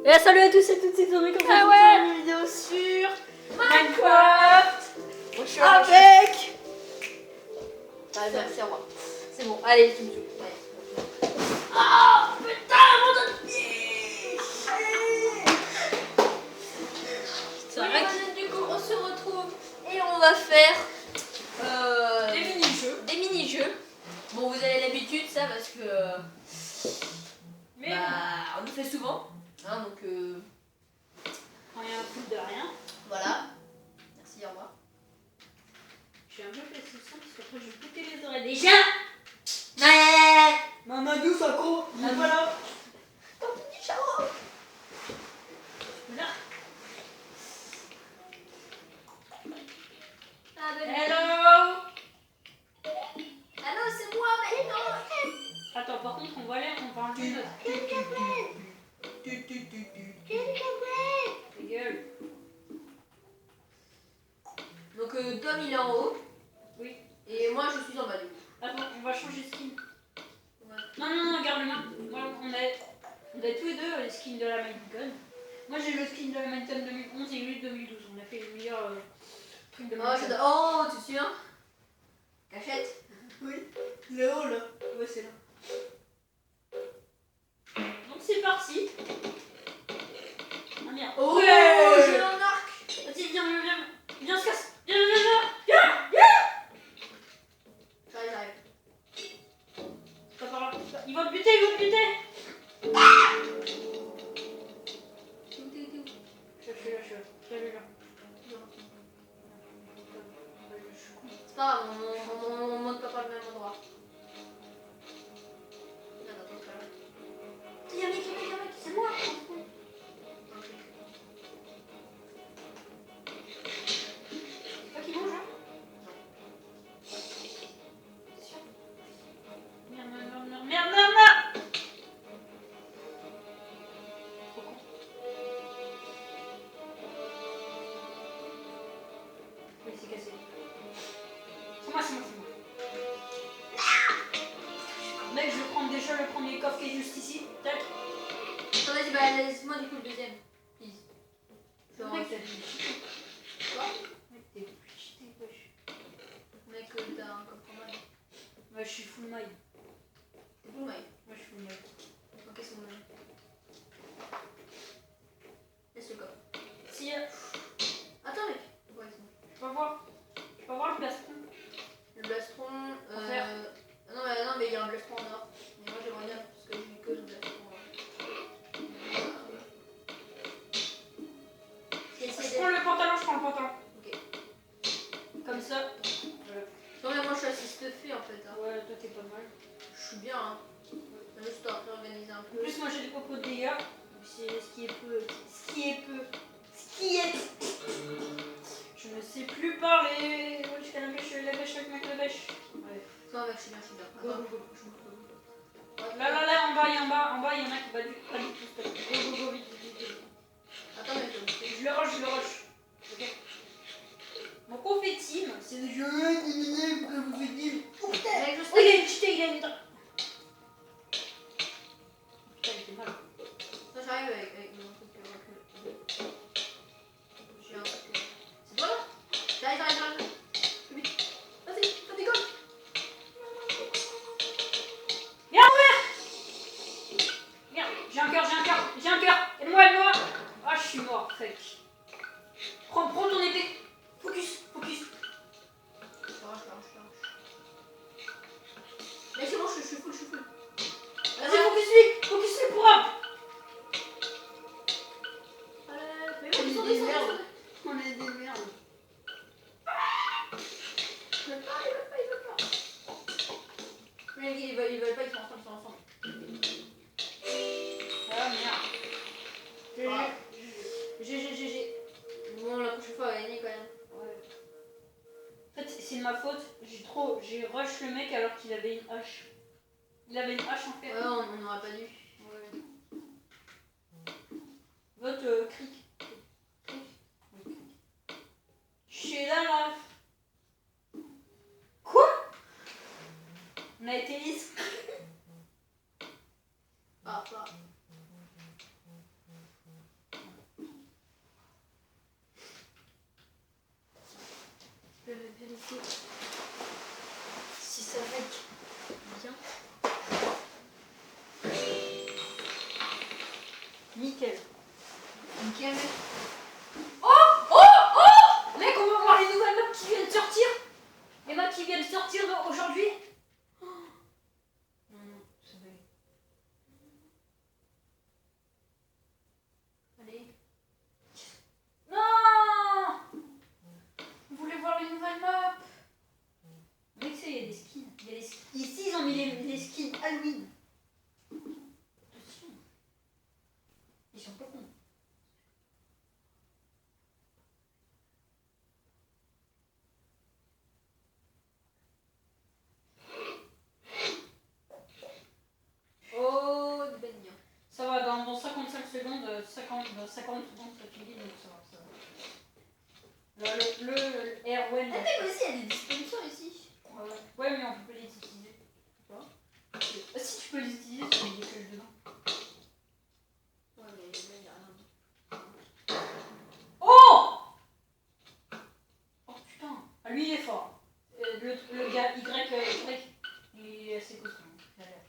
Et salut à tous et toutes, c'est Tommy quand Ah on ouais. une vidéo sur Minecraft avec... Ah, merci, au revoir. C'est bon, allez, tu me joues. Ah putain, mon pied. C'est vrai que du coup on se retrouve et on va faire Des mini-jeux. des mini-jeux. Bon, vous avez l'habitude ça parce que Mais on le fait souvent, hein, donc rien à foutre de rien. voilà. Merci, au revoir. J'ai un peu fait ce son parce qu'après je vais péter les oreilles des chiens. Mamadou Sako, voilà. Ton petit charo. Là. Hello. Allô, c'est moi maintenant. Attends, par contre, on va aller, on va enlever notre gueule. Donc Tom il est en haut. Oui. Et moi je suis en bas du coup. Attends, on va changer de skin. Ouais. Non, garde le mien. Moi, on a tous les deux les skins de la Minecon. Moi, j'ai le skin de la Minecon 2011 et lui 2012. On a fait le meilleur truc de Minecon. Oh, tu te souviens? Cachette? Oui. Là-haut, là. Ouais, c'est là. Donc, c'est parti. Ah merde. Oh, Ouais. j'ai un arc. Vas-y, viens, on se casse. Viens. J'arrive. Pas par là. Il va me buter. T'es où? Je suis là. C'est pas grave, on monte pas par le même endroit. Non, attends, c'est pas grave. Il y a un mec, c'est moi. C'est pas qui mange, hein? Sûr. Merde. Trop con. Oui, c'est cassé. C'est moi. Mec, je vais prendre déjà le premier coffre qui est juste ici. Tac. Attends, vas-y, laisse-moi du coup le deuxième. Please. Je vais Mec, rentrer. Quoi? Mec, t'es cheaté, wesh. Mec, t'as un coffre en maille. Ouais, je suis full maille. T'es full maille. Moi, je suis full maille. Ok, c'est bon. Laisse le coffre. Si, Attends, mec. Ouais, c'est bon. je peux voir le plastron. Le blastron. En fer. Non, mais il y a un blastron en or. Mais moi j'aimerais bien parce que j'ai que le blastron en or. Je prends le pantalon. Ok. Comme ça. Non, mais moi je suis assez stuffée en fait. Hein. Ouais, toi t'es pas mal. Je suis bien. Hein. Juste à réorganiser un En peu. plus, moi j'ai des popos de dégâts. C'est ce qui est peu. Je ne sais plus parler. Jusqu'à la bêche avec ma bêche. Ouais. Non, mec, je suis bien. Attends, Go. je me retrouve. Là, en bas, il y en a qui va du tout. Go, vite. Attends, mec, Je le rush. Ok. Donc on fait team. C'est des jeux. Pourquoi vous faites team? Mec, je Oh, sais. il a une cheaté, il a une. Putain, il était mal. Moi j'arrive avec mon truc recul. J'ai un truc. C'est toi là? J'arrive. Plus vite. Vas-y, ça décolle. Merde, j'ai un cœur. Aide-moi. Ah, je suis mort, fake. Prends ton épée. Focus. Je lâche. Mais c'est bon, je suis full. Vas-y, focus lui pour un. Mais On est descends. des merdes. On est des merdes. Il veut pas. Mais ils veulent pas, ils sont ensemble. Ah merde. Ah. GG. Bon, la prochaine fois, on va gagner quand même. Ouais. En fait, c'est de ma faute. J'ai rush le mec alors qu'il avait une hache. Il avait une hache en fer. Ouais, on n'aurait pas dû. Ouais. Vote cric. Je suis là. Quoi? On a été lisse. Nickel. Nickel, mec. Mec, on va voir les nouvelles maps qui viennent de sortir. Les maps qui viennent de sortir aujourd'hui. Non, ça va. Allez. Non. Vous voulez voir les nouvelles maps? Mec, il y a des skins. Il y a des skins. Ici, ils ont mis les skins Halloween. Attention. Ils sont pas cons. Oh, de baignon. Ça va, dans 55 secondes, 50 secondes, ça finit, donc ça va. Là, le Airwen. Ah, mais aussi, il y a des dispositions ici. Ouais, mais on peut pas les utiliser. Si tu peux les utiliser, tu mets des flèches dedans. Ouais, mais là, il n'y a rien. Oh! Oh putain. Ah, lui, il est fort. Le gars Y, il est assez costaud. Il a l'air.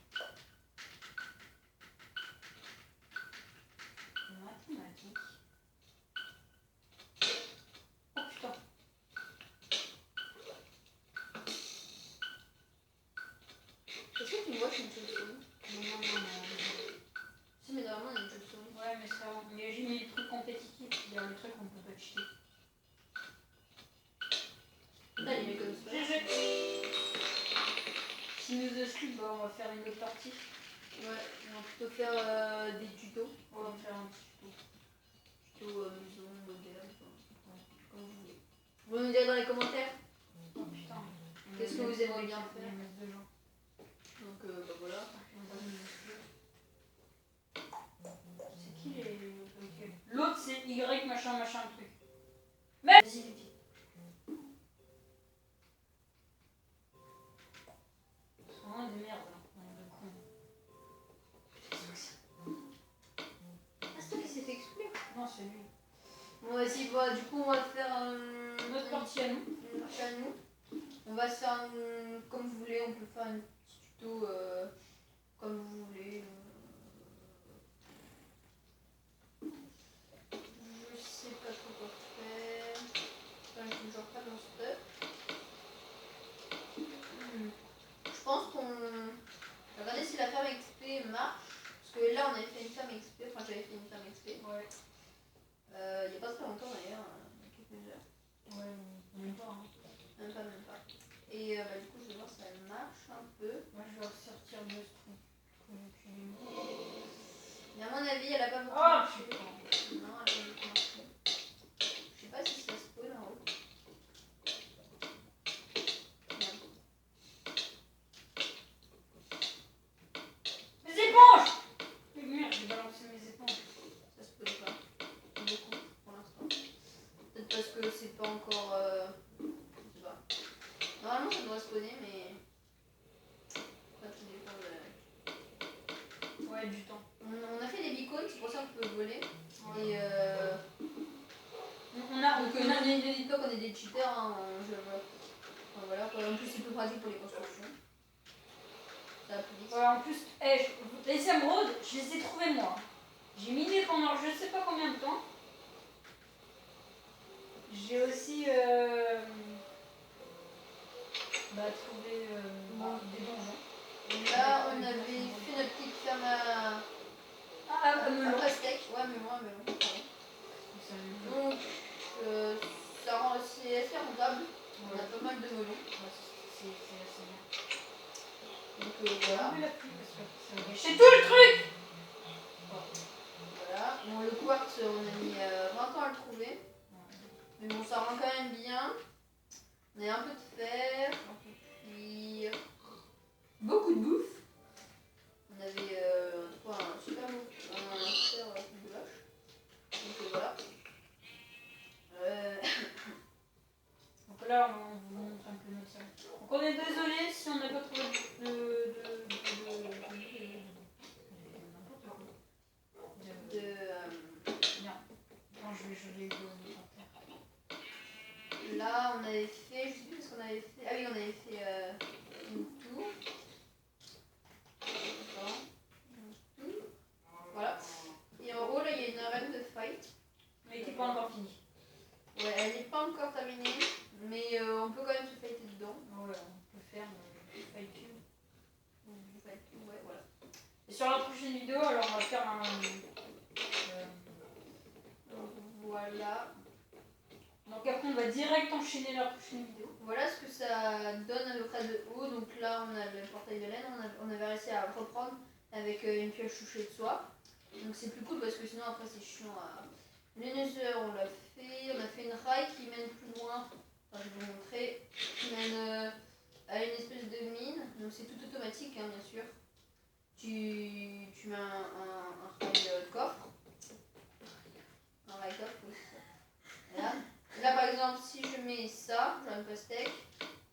Mathématiques. Oh putain. Est-ce que tu vois, c'est une chauve-souris? Non. Si, mais normalement, il y a une chauve-souris. Ouais, mais ça. Mais j'ai mis le truc compétitif. Il y a le truc qu'on peut pas cheater. Là, il est comme ça. GG. Si nous exclut, bah, on va faire une autre partie. Ouais, on va plutôt faire des tutos. On va faire un petit tuto. Tuto maison, moderne, comme vous voulez. Vous nous direz dans les commentaires. Oh putain. Qu'est-ce que vous aimeriez bien faire? De gens. Donc, bah voilà. C'est qui les. Ok. L'autre c'est Y machin truc. Mais. Vas-y, Lucky. C'est vraiment des merdes, hein. De cons. Ah, c'est toi qui s'est fait exclure? Non, c'est lui. Bon, vas-y, bah, du coup, on va faire Notre partie à nous. une partie à nous. On va se faire comme vous voulez, on peut faire un petit tuto comme vous voulez. Je sais pas trop quoi faire. Enfin, il faut que je reprenne mon stuff. Je pense qu'on. Je vais regarder si la ferme XP marche. Parce que là, on avait fait une ferme XP. Enfin, j'avais fait une ferme XP. Ouais. Il n'y a pas très longtemps d'ailleurs. Il y a quelques heures. Ouais, même pas. Hein. Même pas. Et bah, du coup, je vais voir si elle marche un peu. Moi, je vais ressortir de ce truc. Mais à mon avis, elle a pas beaucoup Oh marché. putain. Non, elle a pas beaucoup marché. Je sais pas si ça spawn en haut. Merde. Mes éponges. Mais merde, j'ai balancé mes éponges. Ça spawn pas. Beaucoup pour l'instant. Peut-être parce que c'est pas encore. Je sais pas. Normalement, ça devrait spawner, mais. Ça tout dépend de. Ouais, du temps. On a fait des beacons, c'est pour ça qu'on peut voler. Ouais. Et On a. donc ne dites pas qu'on est des cheaters, hein, enfin, voilà, quoi. En plus c'est plus pratique pour les constructions. Ça va plus vite. Ouais, en plus, les émeraudes, je les ai trouvées moi. J'ai miné pendant je sais pas combien de temps. J'ai aussi trouvé des donjons. Là on avait fait notre petite ferme à melon. pastèque. Ouais, melon. Pardon. Donc ça rend c'est assez rentable. On a pas mal de melons. C'est assez bien. Donc voilà. C'est tout le truc. Voilà. Bon, le quartz on a mis 20 ans à le trouver. Mais bon, ça rend quand même bien. On a un peu de fer, un peu de cuir, beaucoup de bouffe. On avait un super fer de vache. Donc voilà. Donc là, on vous montre un peu notre salle. Donc on est désolé si on n'a pas trouvé je l'ai eu là, on avait fait, je sais plus ce qu'on avait fait. Ah oui, on avait fait une tour. Voilà. Et en haut, là, Voilà. Donc après on va direct enchaîner la prochaine vidéo. Voilà ce que ça donne à peu près de haut. Donc là, on a le portail de laine. On avait réussi à reprendre avec une pioche touchée de soie. Donc c'est plus cool parce que sinon après c'est chiant à... Les nether, on l'a fait. On a fait une rail qui mène plus loin. Enfin, je vais vous montrer. Qui mène à une espèce de mine. Donc c'est tout automatique, hein, bien sûr. Tu mets un rail coffre. Un rail coffre, oui. Voilà. Là par exemple, si je mets ça, j'ai un pastèque,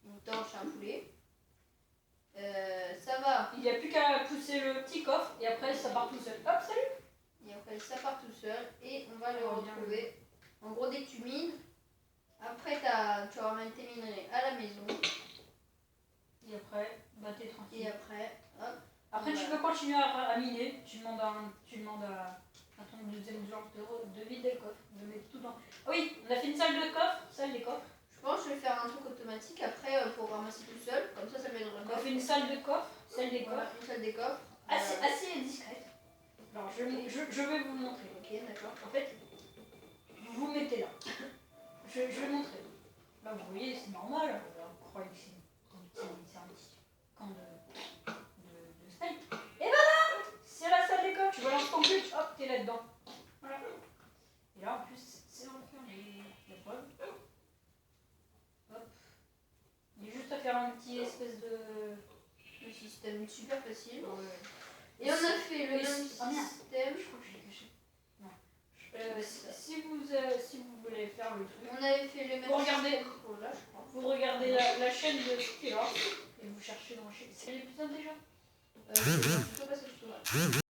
une torche, un poulet, ça va. Il n'y a plus qu'à pousser le petit coffre et après ça part tout seul. Hop, salut. Et après ça part tout seul et on va le Oh, bien. retrouver. En gros, dès que tu mines, après tu ramènes tes minerais à la maison. Et après, bah t'es tranquille. Et après, hop. Après tu voilà. peux continuer à miner, tu demandes à ton deuxième genre de vider le coffre, de mettre tout dans... Ah oui, on a fait une salle de coffre, salle des coffres. Je pense que je vais faire un truc automatique après pour ramasser tout seul. Comme ça met dans le On a coffre. fait une salle de coffre, salle des Voilà, coffres. une salle des coffres. Assez discrète. Alors je vais vous montrer. Ok, d'accord. En fait, vous vous mettez là. Je vais montrer. Là vous voyez, c'est normal. On croit que c'est un petit camp de steak. Et voilà, c'est la salle des coffres. Tu balances ton but, hop, t'es là-dedans. Voilà. Et là en plus, c'est on va faire les preuves. Hop. Il y a juste à faire un petit espèce de... Le système est super facile. Ouais. Et on a fait le même Ah, merde. système. Je crois que je l'ai caché. Non. Si vous voulez faire le truc, On avait fait le même Vous regardez. système pour là, je crois. vous regardez la chaîne de Skillor et vous cherchez dans la chaîne. C'est l'épisode déjà Je sais pas si je peux.